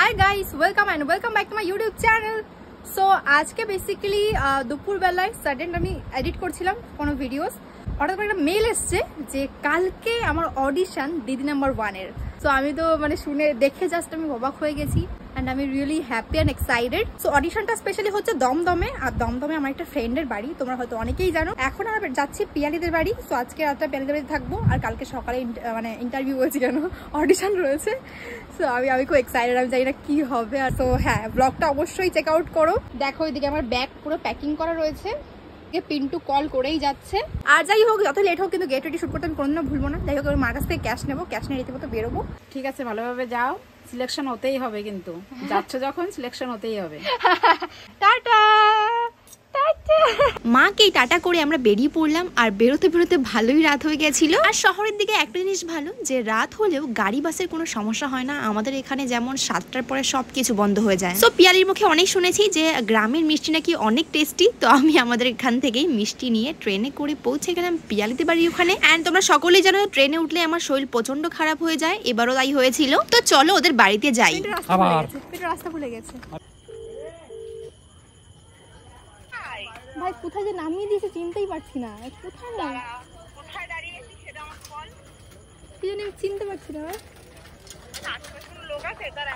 Hi guys, welcome back to my YouTube channel. So आज के basically দুপুর বেলায় সাডেন আমি এডিট করছিলাম কোনো ভিডিওস, হঠাৎ করে একটা মেল এসছে যে কালকে আমার অডিশন দিদি নাম্বার 1 এর। সো আমি তো মানে শুনে দেখে জাস্ট আমি অবাক হয়ে গেছি and I'm really happy and excited. So অডিশনটা স্পেশালি হচ্ছে দমদমে, আর দমদমে আমার একটা ফ্রেন্ডের বাড়ি, তোমরা হয়তো অনেকেই জানো। এখন আমরা যাচ্ছি পিয়ালিদের বাড়ি। সো আজকে রাতটা পিয়ালিদের বাড়িতে থাকবো, আর কালকে সকালে মানে ইন্টারভিউ হয়েছে, কেন অডিশন রয়েছে। সো আমি খুব এক্সাইটেড, আমি জানি না কি হবে। আর তো হ্যাঁ, ব্লগটা অবশ্যই চেক আউট করো। দেখো এদিকে আমার ব্যাগ পুরো প্যাকিং করা রয়েছে, পিন্টু কল করেই যাচ্ছে। আর যাই হোক, যত লেট হোক কিন্তু গেট রেডি শুট করতে আমি কোনোদিনও ভুলবো না। যাই হোক, আমি মার কাছ থেকে ক্যাশ নেবো, ক্যাশ নিয়ে রীতিমতো বেরোবো। ঠিক আছে, ভালোভাবে যাও, সিলেকশন হতেই হবে, কিন্তু যাচ্ছ যখন সিলেকশন হতেই হবে। টাটা। মাকে টাটা করে আমরা বেরিয়ে পড়লাম, আর বেরোতে বেরোতে ভালোই রাত হয়ে গেছিল। আর শহরের দিকে একটা জিনিস ভালো, যে রাত হলেও গাড়ি বাসের কোনো সমস্যা হয় না। আমাদের এখানে যেমন 7টার পরে সবকিছু বন্ধ হয়ে যায়। তো পিয়ালির মুখে অনেক শুনেছি যে গ্রামের মিষ্টি নাকি অনেক টেস্টি। তো আমি আমাদের এখান থেকেই মিষ্টি নিয়ে ট্রেনে করে পৌঁছে গেলাম পিয়ালিতে বাড়ি ওখানে। এন্ড তোমরা সকলেই জানো ট্রেনে উঠলে আমার শরীর প্রচন্ড খারাপ হয়ে যায়, এবারও তাই হয়েছিল। তো চলো ওদের বাড়িতে যাই। রাস্তা ভুলে গেছে ভাই, কোথায় যে নামিয়ে দিয়েছে চিনতেই পারছি না। কোথায় দাঁড়িয়েছি সেটা আমার বল, কি জানি চিনতে পারছি না। আশেপাশে লোক আছে, দাঁড়া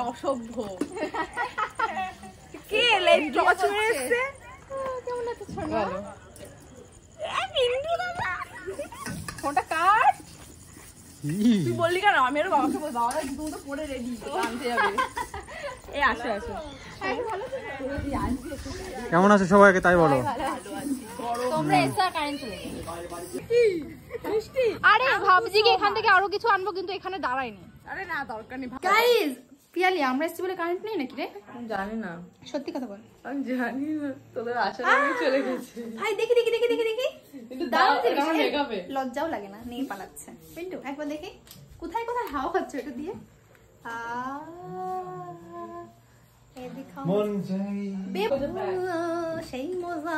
অসভ্য কে টর্চ মেরেছে। কেমন আছে সোনা? ফোনটা কাট। তুই বললি কেন? আমি আর বাবাকে বলবো, বাবা তুমি তো পরে রেডি আনতে যাবে। এই আসো আসো। কেমন আছে সবাইকে তাই বলো। তোমরা এসা কারেন্ট চলে গেছে। আরে ভাবছি কি এখান থেকে আরো কিছু আনবো, কিন্তু এখানে দাঁড়ায়নি। আরে না, দরকার নেই। গাইস, পিয়ালি আমরা এসেছি বলে কারেন্ট নেই নাকি রে? জানি না, সত্যি কথা বল। আমি জানি না, তোদের আশা নিয়ে চলে গেছে। ভাই দেখি দেখি দেখি দেখি দেখি, কিন্তু দাঁড়াও, কেমন দেখাবে? লজ্জাও লাগে না, নেই পালাচ্ছে। পিন্টু একবার দেখি কোথায় কোথায় হাওয়া হচ্ছে এটা দিয়ে। সেই মজা।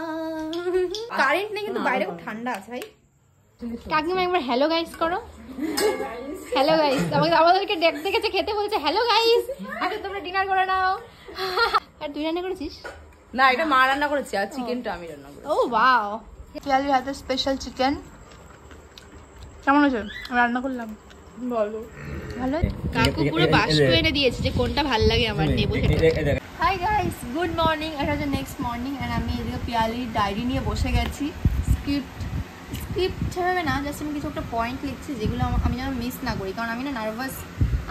কারেন্ট নেই কিন্তু বাইরে খুব ঠান্ডা আছে ভাই। কাকিমা একবার হ্যালো গাইস করো। হ্যালো গাইস, আমাদেরকে দেখেছে খেতে বলছে হ্যালো গাইস, আগে তোমরা ডিনার করে নাও। আর তুই রান্না করেছিস? না, এটা মা রান্না করেছে, আর চিকেনটা আমি রান্না করেছি। ও ওয়াও, পিয়ালির হাতে স্পেশাল চিকেন। কেমন হয়েছে? আমি রান্না করলাম, বলো। ভালো। কাকু পুরো বাস্ক এনে দিয়েছে যে কোনটা ভালো লাগে আমার, নেবো সেটা। Hi guys, good morning. এটা হচ্ছে নেক্সট মর্নিং, আর আমি এদিকে পিয়ালির ডায়েরি নিয়ে বসে গেছি। স্ক্রিপ্ট সেভাবে না, জাস্ট আমি কিছু একটা পয়েন্ট লিখছি যেগুলো আমি যেন মিস না করি, কারণ আমি না নার্ভাস।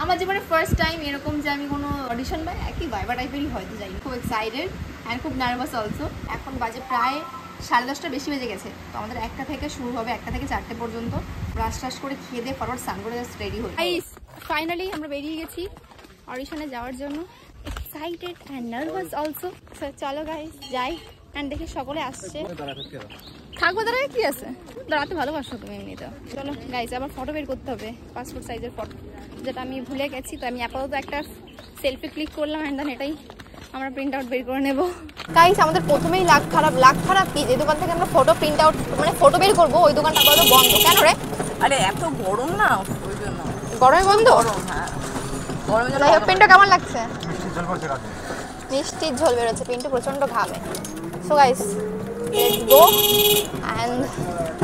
আমার জীবনে ফার্স্ট টাইম এরকম যে আমি কোনো অডিশন বা একই ভাইবা টাইপেরই হয়তো যাই, খুব এক্সাইটেড অ্যান্ড খুব নার্ভাস অলসো। এখন বাজে প্রায় 10:30 বেশি বেজে গেছে। তো আমাদের 1টা থেকে শুরু হবে, 1টা থেকে 4টে পর্যন্ত। ব্রাশ টাশ করে খেয়ে দিয়ে ফরওয়ার্ড স্নান করে জাস্ট রেডি হই। ফাইনালি আমরা বেরিয়ে গেছি অডিশনে যাওয়ার জন্য। Excited and nervous also. চলো গাইস যাই, অ্যান্ড দেখি সকলে আসছে। থাকবো দাঁড়ায়, কি আছে, দাঁড়াতে ভালোবাসো তুমি এমনিতে। চলো গাইস, আবার ফটো বের করতে হবে, পাসপোর্ট সাইজের ফটো, যেটা আমি ভুলে গেছি। তো আমি আপাতত একটা সেলফি ক্লিক করলাম, অ্যান্ড দেন এটাই আমরা প্রিন্ট আউট বের করে নেবো। গাইস, আমাদের প্রথমেই লাখ খারাপ কি, যে দোকান থেকে আমরা ফটো প্রিন্ট আউট মানে ফটো বের করবো, ওই দোকানটা আপাতত বন্ধ। কেন রে? আরে এত গরম না, ওই জন্য। গরমে বন্ধ? হ্যাঁ, গরমে। যাই হোক, পিন্টু কেমন লাগছে? মিষ্টির ঝোল বেরোচ্ছে, পিন্টু প্রচন্ড ঘামে। So guys let's go, and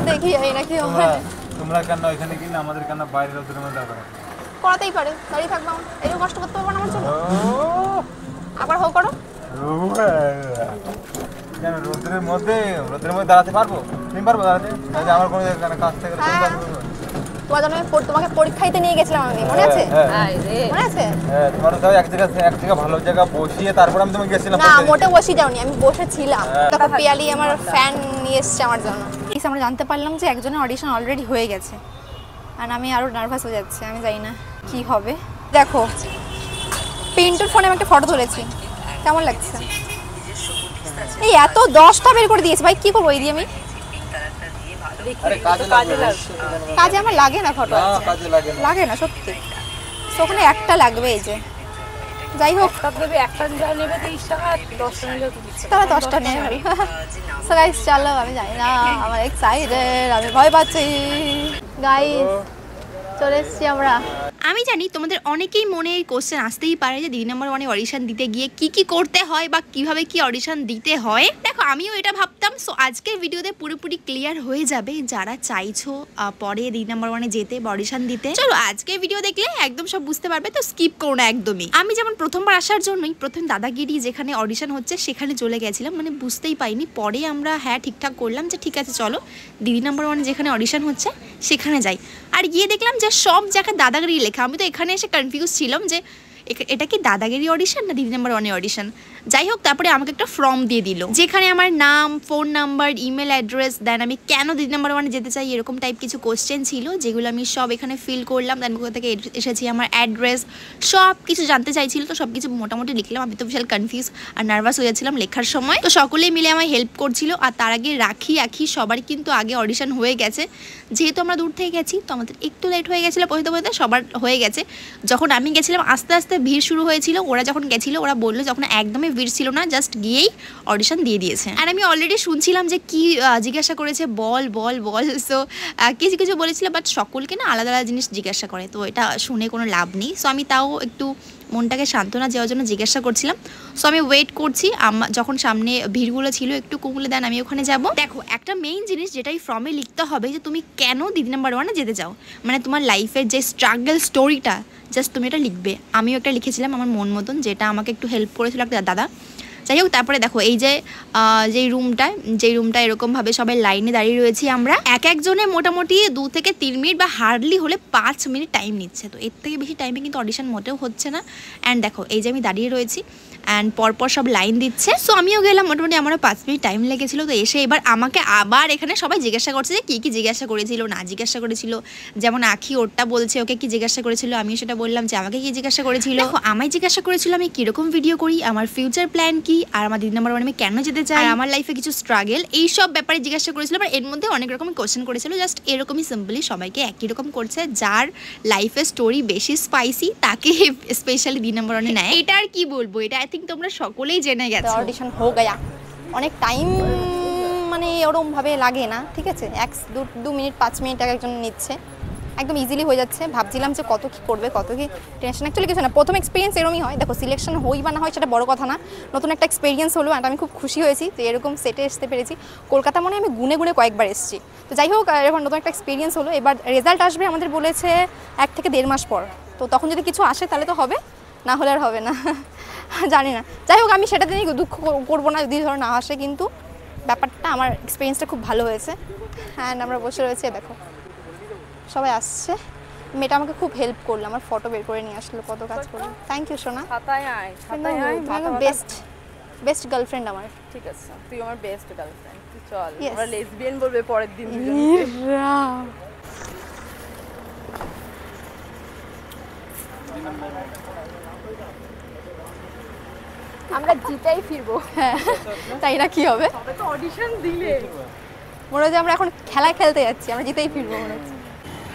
দেখি এই না কি হবে। তোমরা কেন এখানে কি না, আমাদের কেন বাইরে রোদের মধ্যে দাঁড়াবে? করাতেই পারে, দাঁড়িয়ে থাকবো, একটু কষ্ট করতে পারবো না আমার জন্য। আবার হোক করো। কেন রোদের মধ্যে দাঁড়াতে পারবো? তুমি পারবো দাঁড়াতে? আমার কোনো কাজ থেকে তোমাকে পরীক্ষা দিতে নিয়ে গেছিলাম আমি, মনে আছে? মনে আছে? হ্যাঁ, তোমার তো এক জায়গা ভালো জায়গা বসিয়ে তারপর আমি তোমাকে গেছিলাম। না, মোটে বসি যাওনি, আমি বসেছিলাম। তখন পিয়ালি আমার ফ্যান নিয়ে এসেছে আমার জন্য। আমরা জানতে পারলাম যে একজনের অডিশন অলরেডি হয়ে গেছে, আর আমি আরো নার্ভাস হয়ে যাচ্ছি। আমি জানি না কি হবে। দেখো, পিন্টুর ফোনে আমি একটা ফটো তুলেছি, কেমন লাগছে? এই এত 10টা বের করে দিয়েছে ভাই, কি করবো এই দিয়ে আমি? কাজে আমার লাগে না ফটো, লাগে না সত্যি। ওখানে একটা লাগবে, এই যে যাই হোক দেবে একটা নেবে 30 টাকা, 10টা নিলে 30 টাকা, তাহলে 10টা নিয়ে নেবে। সো গাইস চলো, আমি জানি না, আমার এক্সাইটেড, আমি ভয় পাচ্ছি। গাইস চলে এসেছি আমরা। আমি জানি তোমাদের অনেকেই মনে এই কোশ্চেন আসতেই পারে যে দিদি নাম্বার 1-এ অডিশন দিতে গিয়ে কি করতে হয় বা কিভাবে কি অডিশন দিতে হয়। দেখো আমিও এটা ভাবতাম। সো আজকের ভিডিওতে পুরোপুরি ক্লিয়ার হয়ে যাবে যারা চাইছো পরে দিদি নাম্বার 1-এ যেতে বা অডিশন দিতে। চলো আজকের ভিডিও দেখলে একদম সব বুঝতে পারবে, তো স্কিপ করো না একদমই। আমি যেমন প্রথমবার আসার জন্যই প্রথম দাদাগিরি যেখানে অডিশন হচ্ছে সেখানে চলে গেছিলাম, মানে বুঝতেই পাইনি। পরে আমরা হ্যাঁ ঠিকঠাক করলাম যে ঠিক আছে চলো দিদি নাম্বার 1-এ যেখানে অডিশন হচ্ছে সেখানে যাই। আর গিয়ে দেখলাম যে সব জায়গায় দাদাগিরি লেখা। আমি তো এখানে এসে কনফিউজ ছিলাম যে এটা কি দাদাগিরি অডিশন না দিদি নাম্বার 1-এ অডিশন। যাই হোক তারপরে আমাকে একটা ফর্ম দিয়ে দিল যেখানে আমার নাম, ফোন নাম্বার, ইমেল অ্যাড্রেস, দেন আমি কেন দিদি নাম্বার 1-এ যেতে চাই এরকম টাইপ কিছু কোশ্চেন ছিল, যেগুলো আমি সব এখানে ফিল করলাম। দেন কোথা থেকে এসেছি, আমার অ্যাড্রেস, সব কিছু জানতে চাইছিল। তো সব কিছু মোটামুটি লিখলাম। আমি তো বিশাল কনফিউজ আর নার্ভাস হয়ে যাচ্ছিলাম লেখার সময়। তো সকলেই মিলে আমায় হেল্প করছিল। আর তার আগে রাখি সবার কিন্তু আগে অডিশন হয়ে গেছে, যেহেতু আমরা দূর থেকে গেছি তো আমাদের একটু লেট হয়ে গেছিলো। পৌঁছতে সবার হয়ে গেছে। যখন আমি গেছিলাম আস্তে আস্তে ভিড় শুরু হয়েছিল। ওরা যখন গেছিলো ওরা বললো যখন একদমই ভিড় ছিল না, জাস্ট গিয়েই অডিশন দিয়ে দিয়েছে। আর আমি অলরেডি শুনছিলাম যে কি জিজ্ঞাসা করেছে, বল। সো কিছু বলেছিল, বাট সকলকে না আলাদা আলাদা জিনিস জিজ্ঞাসা করে, তো এটা শুনে কোনো লাভ নেই। সো আমি তাও একটু মনটাকে সান্ত্বনা দেওয়ার জন্য জিজ্ঞাসা করছিলাম। সো আমি ওয়েট করছি, যখন সামনে ভিড়গুলো ছিল একটু কমলে দেন আমি ওখানে যাব। দেখো একটা মেইন জিনিস যেটাই ফর্মে লিখতে হবে যে তুমি কেন দিদি নাম্বার 1-এ যেতে চাও, মানে তোমার লাইফের যে স্ট্রাগল স্টোরিটা জাস্ট তুমি এটা লিখবে। আমিও একটা লিখেছিলাম আমার মন মতন, যেটা আমাকে একটু হেল্প করেছিল একটা দাদা। যাই হোক তারপরে দেখো এই যেই রুমটা এরকমভাবে সবাই লাইনে দাঁড়িয়ে রয়েছি আমরা। একজনে মোটামুটি 2 থেকে 3 মিনিট বা হার্ডলি হলে 5 মিনিট টাইম নিচ্ছে। তো এর থেকে বেশি টাইমে কিন্তু অডিশন মোটেও হচ্ছে না। অ্যান্ড দেখো এই যে আমি দাঁড়িয়ে রয়েছি অ্যান্ড পরপর সব লাইন দিচ্ছে। সো আমিও গেলাম, মোটামুটি আমারও 5 মিনিট টাইম লেগেছিলো। তো এসে এবার আমাকে আবার এখানে সবাই জিজ্ঞাসা করছে যে কী জিজ্ঞাসা করেছিল না জিজ্ঞাসা করেছিল। যেমন আখি ওরটা বলছে ওকে কি জিজ্ঞাসা করেছিল, আমিও সেটা বললাম যে আমাকে কি জিজ্ঞাসা করেছিল। দেখো আমায় জিজ্ঞাসা করেছিল আমি কীরকম ভিডিও করি, আমার ফিউচার প্ল্যান কি, আর আমার দিদি নাম্বার 1-এ আমি কেন যেতে চাই, আর আমার লাইফে কিছু স্ট্রাগল, এইসব ব্যাপারে জিজ্ঞাসা করেছিল। বাট এর মধ্যে অনেক রকম কোশ্চেন করেছিল, জাস্ট এরকমই সিম্পলি সবাইকে একই রকম করছে। যার লাইফের স্টোরি বেশি স্পাইসি তাকে স্পেশালি দিদি নাম্বার 1-এ নেয়। এটা আর কি বলবো, এটা আই থিঙ্ক তোমরা সকলেই জেনে গেছো। অডিশন হয়ে গয়া, অনেক টাইম মানে ওরমভাবে লাগে না, ঠিক আছে। 1-2 মিনিট 5 মিনিট একজন নিচ্ছে, একদম ইজিলি হয়ে যাচ্ছে। ভাবছিলাম যে কত কি করবে, কত কি টেনশন। অ্যাকচুয়ালি কিছু না, প্রথম এক্সপিরিয়েন্স এরকমই হয়। দেখো সিলেকশন হই বা না হয় সেটা বড় কথা না, নতুন একটা এক্সপিরিয়েন্স হলো। আর আমি খুব খুশি হয়েছি যে এরকম সেটে আসতে পেরেছি। কলকাতা মনে আমি গুনে কয়েকবার এসেছি। তো যাই হোক এখন নতুন একটা এক্সপিরিয়েন্স হলো। এবার রেজাল্ট আসবে আমাদের বলেছে 1 থেকে 1.5 মাস পর। তো তখন যদি কিছু আসে তাহলে তো হবে, না হলে আর হবে না, জানি না। যাই হোক আমি সেটাতে নিয়ে দুঃখ করবো না যদি ধরো না আসে, কিন্তু ব্যাপারটা আমার এক্সপিরিয়েন্সটা খুব ভালো হয়েছে। অ্যান্ড আমরা বসে রয়েছে, দেখো সবাই আসছে। মেয়েটা আমাকে খুব হেল্প করলো, আমার ফটো বের করে নিয়ে আসলো, কত কাজ করলো। থ্যাংক ইউ সোনা, বেস্ট গার্লফ্রেন্ড আমার। ঠিক আছে, তুই আমার বেস্ট গার্লফ্রেন্ড। চল আমরা লেসবিয়ান বলবে পরের দিন। আমরা জিতেই ফিরবো। হ্যাঁ তাই না, কি হবে, অডিশন দিলে মনে হচ্ছে আমরা এখন খেলা খেলতে যাচ্ছি, আমরা জিতেই ফিরবো মনে হচ্ছে।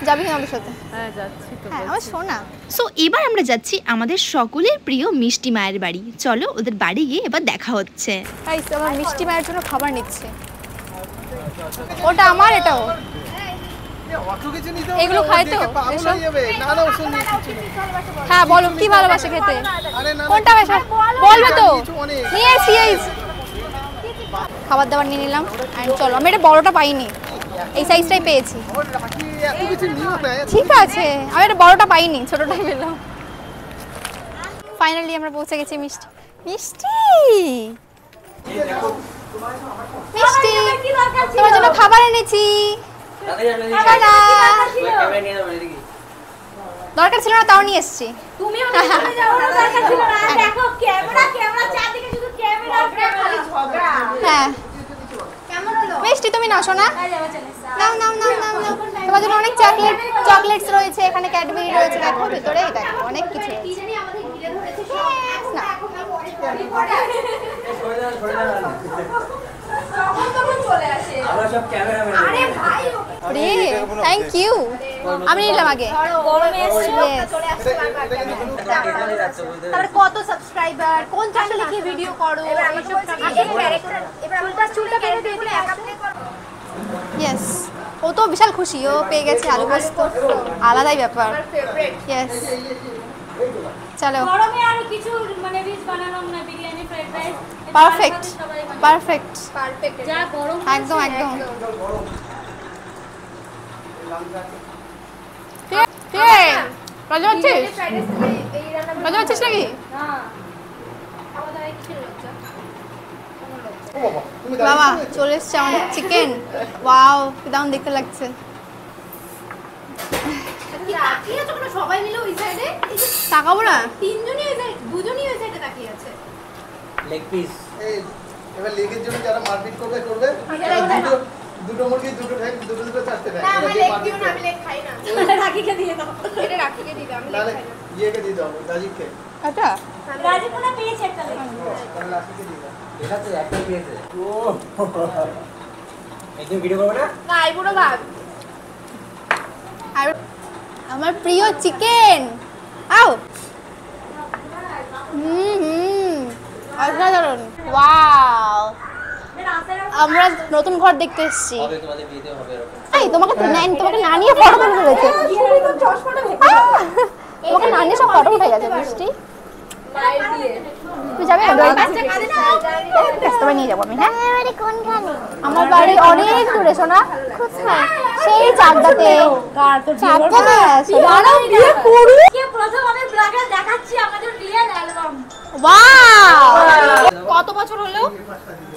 যাবি না আমাদের সাথে? হ্যাঁ যাচ্ছি তো। হ্যাঁ আমার সোনা। সো এবার আমরা যাচ্ছি আমাদের সকলের প্রিয় মিষ্টি মায়ের বাড়ি। চলো ওদের বাড়ি গিয়ে এবার দেখা হচ্ছে। গাইস আমার মিষ্টি মায়ের জন্য খাবার নিচ্ছে, ওটা আমার এটাও। এগুলো খায় তো? হ্যাঁ বলো কি ভালোবাসে খেতে, কোনটা বেশি বলবে তো? নিয়েছি খাবার দাবার নিয়ে নিলাম। চলো আমি এটা বড়টা পাইনি, এই সাইজটাই পেয়েছি। ঠিক আছে আমি এটা বড়টা পাইনি, ছোটটাই পেলাম। ফাইনালি আমরা পৌঁছে গেছি মিষ্টি মিষ্টি মিষ্টি তোমার জন্য খাবার এনেছি। দরকার ছিল না তাও নিয়ে এসেছি। হ্যাঁ মিষ্টি তুমি নাও সোনা, নাও নাও নাও নাও নাও। তোমার জন্য অনেক চকলেটস রয়েছে এখানে, ক্যাডবেরি রয়েছে, দেখো ভিতরে দেখো অনেক কিছু রয়েছে। Thank you. আমি নিলাম আগে। তারপরে কত সাবস্ক্রাইবার, কোন চ্যানেলে কি ভিডিও করো, ইয়েস। ও তো বিশাল খুশি, ও পেয়ে গেছে আলু পোস্ত, আলাদাই ব্যাপার। ইয়েস, চলো। গরমে আর কিছু মানে রিচ বানানো না, biryani, fried rice. Perfect perfect যা গরম একদম একদম। রাজা হচ্ছিস রাজা হচ্ছিস নাকি? বাবা চলে এসছে আমাদের চিকেন। ওয়াও কেমন দেখতে লাগছে। সবাই মিলে ওই সাইডে তাকাবো না? তিনজনই ওই সাইড, দুজনই ওই সাইডে তাকিয়ে আছে। লেগ পিস এবার লেগের জন্য যারা মারপিট করবে দুটো মুরগি, দুটো ঠ্যাং, দুটো চারটে ঠ্যাং। না আমি লেগ দিও না, আমি লেগ খাই না। রাখিকে দিয়ে দাও। এটা রাখিকে দিবে, আমি লেগ খাই না। ইয়েকে দিয়ে দাও, রাজীবকে। এটা রাজীব না পেয়েছে একটা লেগ। তাহলে রাজীবকে দিয়ে দাও। এটা তো একটা পেয়েছে ও একদম ভিডিও করবে না না আইবুড়ো ভাব। আর আমার প্রিয় চিকেন। আও অসাধারণ। ওয়াও আমরা নতুন ঘর দেখতে এসেছি। হবে তোমাদের বিয়েতে হবে এরকম এই তোমাকে তোমাকে না নিয়ে ফটো তুলে রয়েছে। তোমাকে না নিয়ে সব ফটো উঠে গেছে মিষ্টি। তুই যাবি? তবে নিয়ে যাবো আমি। হ্যাঁ আমার বাড়ি অনেক দূরে সোনা, সেই চাকদাতে। কে প্রথম আমি ব্লগে দেখাচ্ছি আমাদের রিয়েল অ্যালবাম। ওয়াও কত বছর হলো?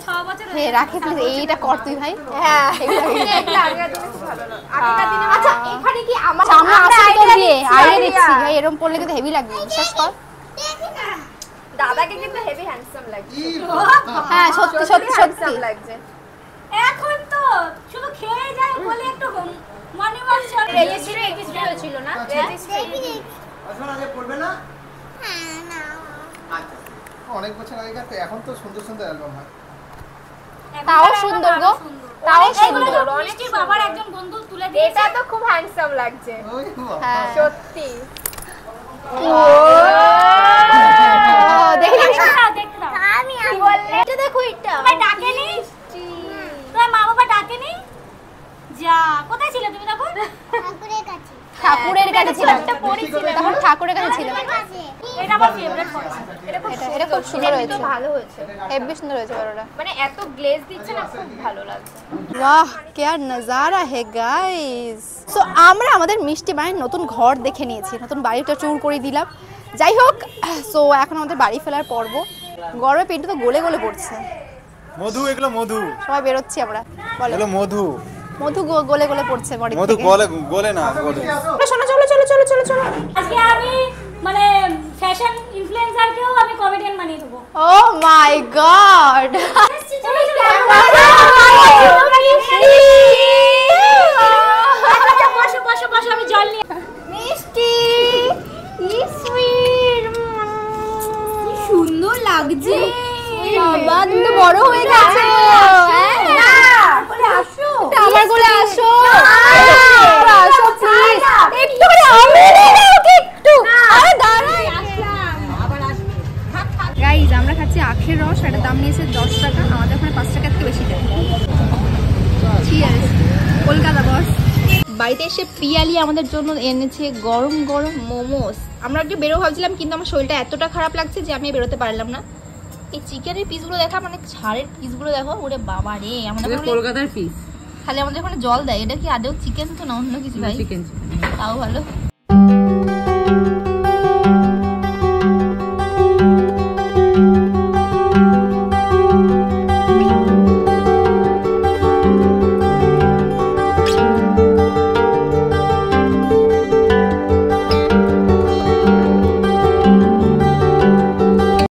6 বছর হে রাখি প্লিজ এইটা কর তুই ভাই। হ্যাঁ এটা আগের দিনে খুব ভালো না। আগের দিনে আচ্ছা এখানে কি আমার সামনে আসছে তোর বিয়ে, আইডিয়া দিচ্ছি ভাই। এরকম পড়লে কিন্তু হেভি লাগবে, বিশ্বাস কর। দাদাকে কিন্তু হেভি হ্যান্ডসাম লাগছে। হ্যাঁ সত্যি সত্যি সত্যি লাগছে। এখন তো শুধু খেয়ে যায় বলে একটু মানি ওয়াশ রেজিস্ট্রি হয়েছিল না? রেজিস্ট্রি আসলে আগে পড়বে না? আচ্ছা অনেক বছর আগে তো, এখন তো সুন্দর সুন্দর অ্যালবাম হয়। তাও সুন্দর গো, তাও এগুলো সুন্দর। তো মিষ্টির বাবার একজন বন্ধু তুলে দিয়েছে। এটা তো খুব হ্যান্ডসাম লাগছে ওই বাবা। হ্যাঁ সত্যি। দেখি দেখতাম আমি বললে এটা দেখো এটা তোমার ডাকেনি, তোমার মা বাবা ডাকেনি। যা কোথায় ছিলে তুমি তখন? ঠাকুরের কাছে ছিলাম, তখন ঠাকুরের কাছে ছিলাম। এটা আমার ফেভারিট ফটো। এটা খুব সুন্দর হয়েছে, ভালো হয়েছে। হেভি সুন্দর হয়েছে বড়টা। মানে এত গ্লেজ দিচ্ছে না, খুব ভালো লাগছে। বাহ क्या नजारा है गाइस। সো আমরা আমাদের মিষ্টি বাড়ির নতুন ঘর দেখে নিয়েছি, নতুন বাড়িটা চুর করে দিলাম। যাই হোক, সো এখন আমাদের বাড়ি ফেরার পর্ব। গরমে পেন্টু তো গলে গলে পড়ছে। মধু, এগুলো মধু, সবাই বেরোচ্ছি আমরা। বলো এগুলো মধু। মধু গলে গলে পড়ছে বডি মধু থেকে। গলে গলে না গলে। শোনো চলো চলো চলো চলো চলো। আজকে আমি মানে ফ্যাশন ইনফ্লুয়েন্সারকেও আমি কমেডিয়ান বানিয়ে দেবো। ও মাই গড। বসো বসো বসো, আমি জল নিয়ে। মিষ্টি কি সুইট, সুন্দর লাগছে বাবা তুমি তো বড় হয়ে গেছো। আসো আমার কোলে আসো, আসো প্লিজ। একটু করে আমেরে দাও একটু। আরে দাঁড়াও। গাইস আমরা খাচ্ছি আখের রস, এটার দাম নিয়েছে 10 টাকা, আমাদের ওখানে 5 টাকার থেকে বেশি দেয়। চিয়ার্স কলকাতা বস। বাড়িতে এসে পিয়ালি আমাদের জন্য এনেছে গরম গরম মোমোস। আমরা একটু বেরো ভাবছিলাম, কিন্তু আমার শরীরটা এতটা খারাপ লাগছে যে আমি বেরোতে পারলাম না। এই চিকেনের পিসগুলো দেখা, মানে ছাড়ের পিসগুলো দেখো, ওরে বাবা রে। আমাদের কলকাতার পিস খালি আমাদের ওখানে জল দেয়, এটা কি আদৌ চিকেন তো না অন্য কিছু ভাই? চিকেন তাও ভালো।